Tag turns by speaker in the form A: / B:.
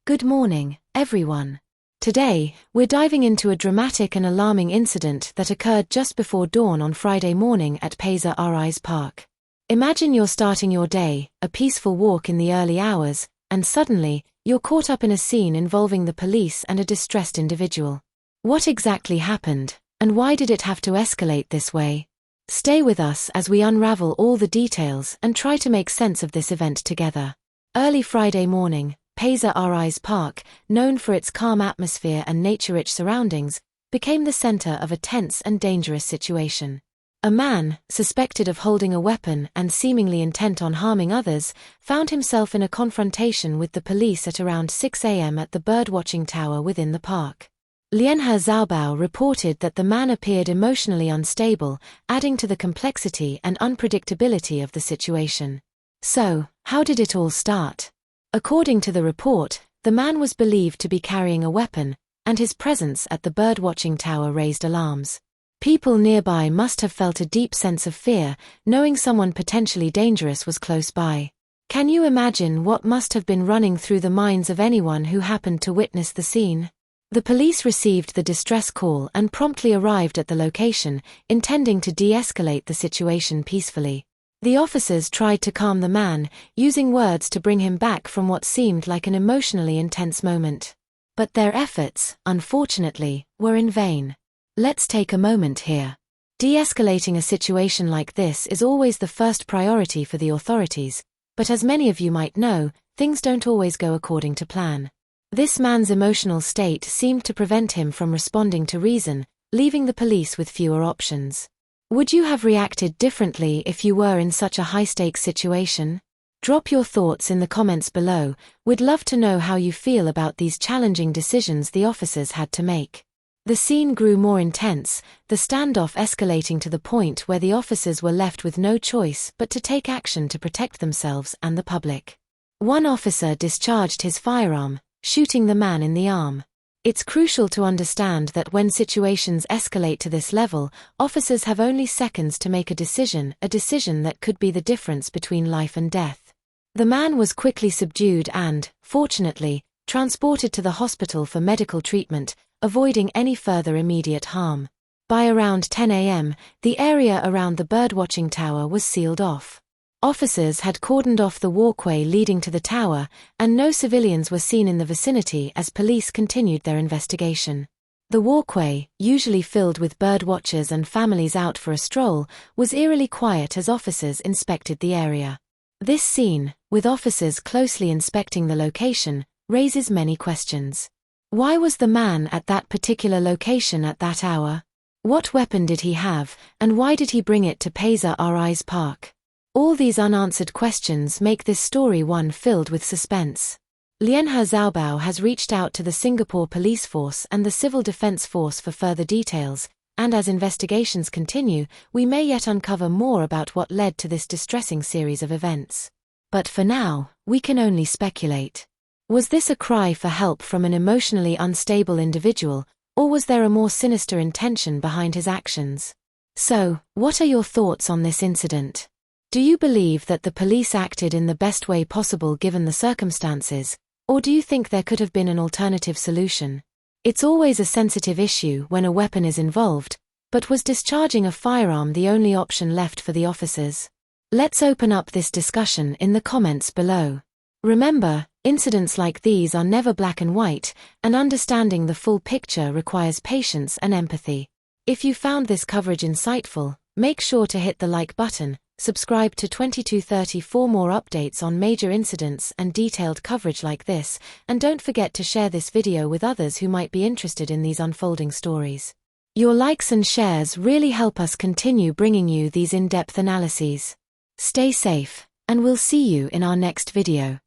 A: Good morning, everyone. Today, we're diving into a dramatic and alarming incident that occurred just before dawn on Friday morning at Pasir Ris Park. Imagine you're starting your day, a peaceful walk in the early hours, and suddenly, you're caught up in a scene involving the police and a distressed individual. What exactly happened, and why did it have to escalate this way? Stay with us as we unravel all the details and try to make sense of this event together. Early Friday morning, Pasir Ris Park, known for its calm atmosphere and nature-rich surroundings, became the center of a tense and dangerous situation. A man, suspected of holding a weapon and seemingly intent on harming others, found himself in a confrontation with the police at around 6 a.m. at the birdwatching tower within the park. Lianhe Xiaobao reported that the man appeared emotionally unstable, adding to the complexity and unpredictability of the situation. So, how did it all start? According to the report, the man was believed to be carrying a weapon, and his presence at the birdwatching tower raised alarms. People nearby must have felt a deep sense of fear, knowing someone potentially dangerous was close by. Can you imagine what must have been running through the minds of anyone who happened to witness the scene? The police received the distress call and promptly arrived at the location, intending to de-escalate the situation peacefully. The officers tried to calm the man, using words to bring him back from what seemed like an emotionally intense moment. But their efforts, unfortunately, were in vain. Let's take a moment here. De-escalating a situation like this is always the first priority for the authorities, but as many of you might know, things don't always go according to plan. This man's emotional state seemed to prevent him from responding to reason, leaving the police with fewer options. Would you have reacted differently if you were in such a high-stakes situation? Drop your thoughts in the comments below. We'd love to know how you feel about these challenging decisions the officers had to make. The scene grew more intense, the standoff escalating to the point where the officers were left with no choice but to take action to protect themselves and the public. One officer discharged his firearm, shooting the man in the arm. It's crucial to understand that when situations escalate to this level, officers have only seconds to make a decision that could be the difference between life and death. The man was quickly subdued and, fortunately, transported to the hospital for medical treatment, avoiding any further immediate harm. By around 10 a.m., the area around the birdwatching tower was sealed off. Officers had cordoned off the walkway leading to the tower, and no civilians were seen in the vicinity as police continued their investigation. The walkway, usually filled with birdwatchers and families out for a stroll, was eerily quiet as officers inspected the area. This scene, with officers closely inspecting the location, raises many questions. Why was the man at that particular location at that hour? What weapon did he have, and why did he bring it to Pasir Ris Park? All these unanswered questions make this story one filled with suspense. Lianhe Xiaobao has reached out to the Singapore Police Force and the Civil Defence Force for further details, and as investigations continue, we may yet uncover more about what led to this distressing series of events. But for now, we can only speculate. Was this a cry for help from an emotionally unstable individual, or was there a more sinister intention behind his actions? So, what are your thoughts on this incident? Do you believe that the police acted in the best way possible given the circumstances, or do you think there could have been an alternative solution? It's always a sensitive issue when a weapon is involved, but was discharging a firearm the only option left for the officers? Let's open up this discussion in the comments below. Remember, incidents like these are never black and white, and understanding the full picture requires patience and empathy. If you found this coverage insightful, make sure to hit the like button. Subscribe to 2230 for more updates on major incidents and detailed coverage like this, and don't forget to share this video with others who might be interested in these unfolding stories. Your likes and shares really help us continue bringing you these in-depth analyses. Stay safe, and we'll see you in our next video.